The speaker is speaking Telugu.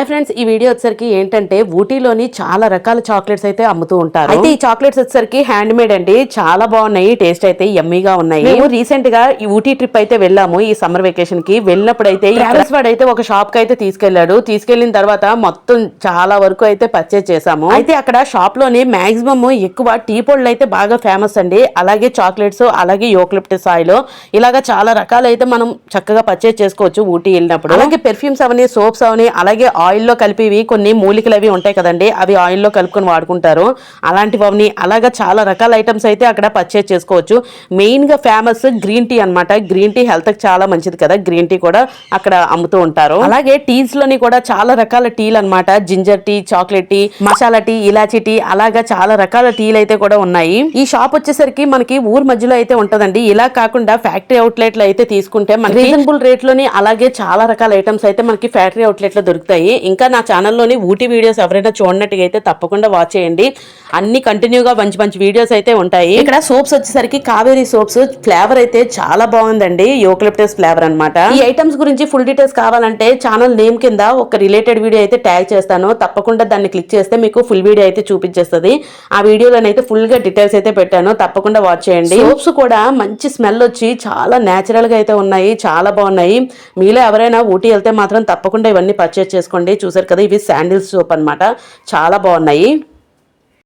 ఫ్రెండ్స్, ఈ వీడియో వచ్చేసరికి ఏంటంటే ఊటీలోని చాలా రకాల చాక్లెట్స్ అయితే అమ్ముతూ ఉంటారు. అయితే ఈ చాక్లెట్స్ వచ్చేసరికి హ్యాండ్ మేడ్ అండి, చాలా బాగున్నాయి. టేస్ట్ అయితే యమ్మీగా ఉన్నాయి. మేము రీసెంట్ గా ఈ ఊటీ ట్రిప్ అయితే వెళ్ళాము. ఈ సమ్మర్ వెకేషన్ కి వెళ్ళినప్పుడు అయితే ట్రావెల్స్ వాడు అయితే ఒక షాప్ కి అయితే తీసుకెళ్లాడు. తీసుకెళ్లిన తర్వాత మొత్తం చాలా వరకు అయితే పర్చేజ్ చేసాము. అయితే అక్కడ షాప్ లోని మాక్సిమం ఎక్కువ టీ పొడులు అయితే బాగా ఫేమస్ అండి. అలాగే చాక్లెట్స్, అలాగే యూకలిప్టస్ ఆయిల్, ఇలాగా చాలా రకాలు అయితే మనం చక్కగా పర్చేజ్ చేసుకోవచ్చు ఊటీ వెళ్ళినప్పుడు. అలాగే పెర్ఫ్యూమ్స్ అవని, సోప్స్ అవని, అలాగే ఆయిల్లో కలిపివి కొన్ని మూలికలు అవి ఉంటాయి కదండి, అవి ఆయిల్లో కలుపుకొని వాడుకుంటారు. అలాంటివి అలాగా చాలా రకాల ఐటమ్స్ అయితే అక్కడ పర్చేజ్ చేసుకోవచ్చు. మెయిన్ గా ఫేమస్ గ్రీన్ టీ అనమాట. గ్రీన్ టీ హెల్త్ కి చాలా మంచిది కదా, గ్రీన్ టీ కూడా అక్కడ అమ్ముతూ ఉంటారు. అలాగే టీస్ లోని కూడా చాలా రకాల టీలు అనమాట. Ginger tea, chocolate tea, masala tea, elaichi tea, అలాగా చాలా రకాల టీలు అయితే కూడా ఉన్నాయి. ఈ షాప్ వచ్చేసరికి మనకి ఊరు మధ్యలో అయితే ఉంటదండి. ఇలా కాకుండా ఫ్యాక్టరీ అవుట్లెట్లు అయితే తీసుకుంటే మనకి రీజనబుల్ రేట్ లోని అలాగే చాలా రకాల ఐటమ్స్ అయితే మనకి ఫ్యాక్టరీ అవుట్లెట్ లో దొరుకుతాయి. ఇంకా నా ఛానల్లోని ఊటీ వీడియోస్ ఎవరైనా చూడనట్టుగా అయితే తప్పకుండా వాచ్ చేయండి. అన్ని కంటిన్యూగా మంచి మంచి వీడియోస్ అయితే ఉంటాయి. ఇక్కడ సోప్స్ వచ్చేసరికి కావేరీ సోప్స్ ఫ్లేవర్ అయితే చాలా బాగుందండి, యూకలిప్టస్ ఫ్లేవర్ అన్నమాట. ఈ ఐటమ్స్ గురించి ఫుల్ డీటెయిల్స్ కావాలంటే ఛానల్ నేమ్ కింద ఒక రిలేటెడ్ వీడియో అయితే ట్యాగ్ చేస్తాను. తప్పకుండా దాన్ని క్లిక్ చేస్తే మీకు ఫుల్ వీడియో అయితే చూపించేస్తుంది. ఆ వీడియోలోనైతే ఫుల్ గా డీటెయిల్స్ అయితే పెట్టాను, తప్పకుండా వాచ్ చేయండి. సోప్స్ కూడా మంచి స్మెల్ వచ్చి చాలా నేచురల్ గా అయితే ఉన్నాయి, చాలా బాగున్నాయి. మీలో ఎవరైనా ఊటీ వెళ్తే మాత్రం తప్పకుండా ఇవన్నీ పర్చేస్ చేసుకోండి. చూసారు కదా, ఇవి శాండిల్స్ సోప్ అన్నమాట, చాలా బాగున్నాయి.